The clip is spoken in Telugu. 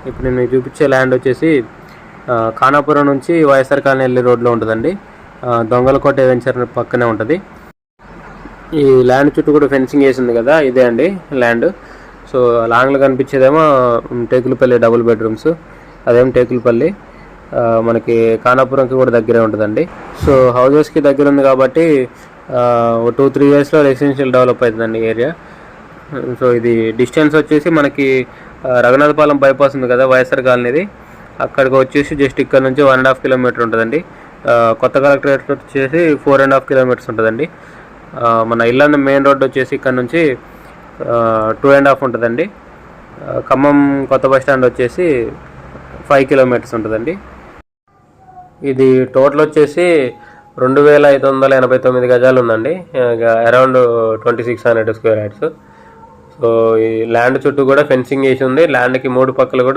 ఇప్పుడు నేను మీకు చూపించే ల్యాండ్ వచ్చేసి ఖానాపురం నుంచి వైఎస్ఆర్ కాలనీ వెళ్ళే రోడ్లో ఉంటుందండి. దొంగలకోట వెంచర్ పక్కనే ఉంటుంది. ఈ ల్యాండ్ చుట్టూ కూడా ఫెన్సింగ్ వేసింది కదా, ఇదే అండి ల్యాండ్. సో లాంగ్లో కనిపించేదేమో టేకులపల్లి డబుల్ బెడ్రూమ్స్, అదేమో టేకులపల్లి. మనకి ఖానాపురంకి కూడా దగ్గరే ఉంటుందండి. సో హౌజెస్కి దగ్గర ఉంది కాబట్టి 2-3 ఇయర్స్లో రెసిడెన్షియల్ డెవలప్ అవుతుందండి ఏరియా. సో ఇది డిస్టెన్స్ వచ్చేసి మనకి రఘునాథపాలెం బైపాస్ ఉంది కదా వైఎస్ఆర్ కాలనీది, అక్కడికి వచ్చేసి జస్ట్ ఇక్కడ నుంచి 1.5 కిలోమీటర్ ఉంటుందండి. కొత్త కలెక్టరేట్ వచ్చేసి 4.5 కిలోమీటర్స్ ఉంటుందండి. మన ఇల్లందు మెయిన్ రోడ్ వచ్చేసి ఇక్కడ నుంచి 2.5 ఉంటుందండి. ఖమ్మం కొత్త బస్ స్టాండ్ వచ్చేసి 5 కిలోమీటర్స్ ఉంటుందండి. ఇది టోటల్ వచ్చేసి 2589 గజాలు ఉందండి, అరౌండ్ 2600 స్క్వేర్ యార్డ్స్. సో ఈ ల్యాండ్ చుట్టూ కూడా ఫెన్సింగ్ వేసి ఉంది. ల్యాండ్కి 3 పక్కలు కూడా